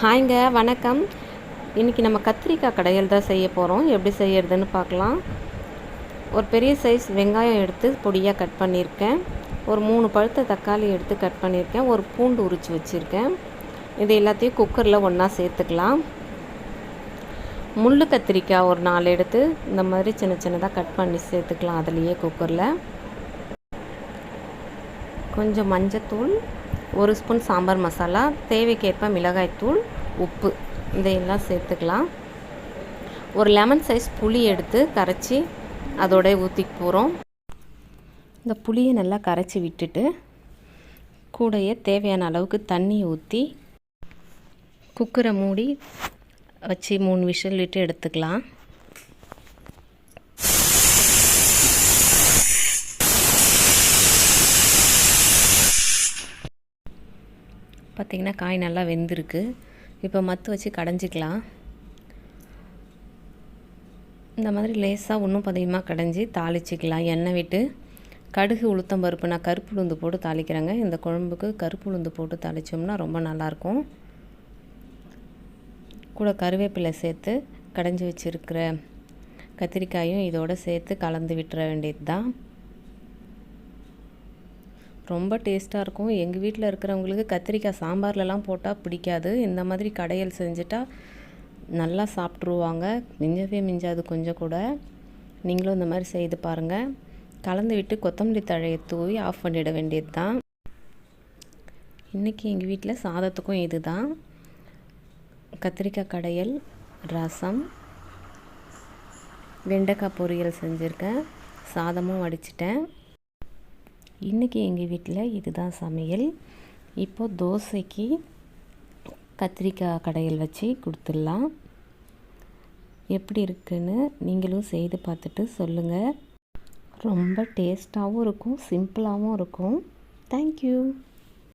ஹாய்ங்க, வணக்கம். இன்றைக்கி நம்ம கத்திரிக்காய் கடையல் தான் செய்ய போகிறோம். எப்படி செய்யறதுன்னு பார்க்கலாம். ஒரு பெரிய சைஸ் வெங்காயம் எடுத்து பொடியாக கட் பண்ணியிருக்கேன். ஒரு 3 பழுத்த தக்காளி எடுத்து கட் பண்ணியிருக்கேன். ஒரு பூண்டு உரித்து வச்சுருக்கேன். இது எல்லாத்தையும் குக்கரில் ஒன்றா சேர்த்துக்கலாம். முள்ளு கத்திரிக்காய் ஒரு 4 எடுத்து இந்த மாதிரி சின்ன சின்னதாக கட் பண்ணி சேர்த்துக்கலாம். அதுலேயே குக்கரில் கொஞ்சம் மஞ்சத்தூள், 1 ஸ்பூன் சாம்பார் மசாலா, தேவைக்கேற்ப மிளகாய்த்தூள், உப்பு இதையெல்லாம் சேர்த்துக்கலாம். ஒரு லெமன் சைஸ் புளி எடுத்து கரைச்சி அதோட ஊற்றிக்க போகிறோம். இந்த புளியை நல்லா கரைச்சி விட்டுட்டு கூடையே தேவையான அளவுக்கு தண்ணி ஊற்றி குக்கரை மூடி வச்சு 3 விசில் விட்டு எடுத்துக்கலாம். பார்த்திங்கன்னா காய் நல்லா வெந்திருக்கு. இப்போ மத்து வச்சு கடைஞ்சிக்கலாம். இந்த மாதிரி லேசாக இன்னும் பதிகமாக கடைஞ்சி தாளிச்சிக்கலாம். எண்ணெய் விட்டு கடுகு, உளுத்தம் பருப்பு, நான் கருப்பு உளுந்து போட்டு தாளிக்கிறேங்க. இந்த குழம்புக்கு கருப்பு உளுந்து போட்டு தாளித்தோம்னா ரொம்ப நல்லாயிருக்கும். கூட கருவேப்பிலை சேர்த்து கடைஞ்சி வச்சுருக்கிற கத்திரிக்காயும் இதோடு சேர்த்து கலந்து விட்டுற வேண்டியது தான். ரொம்ப டேஸ்ட்டாக இருக்கும். எங்கள் வீட்டில் இருக்கிறவங்களுக்கு கத்திரிக்காய் சாம்பார்லலாம் போட்டால் பிடிக்காது. இந்த மாதிரி கடையல் செஞ்சுட்டா நல்லா சாப்பிட்ருவாங்க. மிஞ்சவே மிஞ்சாது கொஞ்சம் கூட. நீங்களும் இந்த மாதிரி செய்து பாருங்கள். கலந்து விட்டு கொத்தமல்லி தழையை தூவி ஆஃப் பண்ணிட வேண்டியது தான். இன்றைக்கி எங்கள் வீட்டில் சாதத்துக்கும் இது தான். கத்திரிக்காய் கடையல், ரசம், வெண்டைக்காய் பொரியல் செஞ்சுருக்கேன். சாதமும் வடிச்சிட்டேன். இன்றைக்கி எங்கள் வீட்டில் இதுதான் சமையல். இப்போது தோசைக்கு கத்திரிக்காய் கடையல் வச்சு கொடுத்துடலாம். எப்படி இருக்குன்னு நீங்களும் செய்து பார்த்துட்டு சொல்லுங்கள். ரொம்ப டேஸ்ட்டாகவும் இருக்கும், சிம்பிளாகவும் இருக்கும். தேங்க்யூ.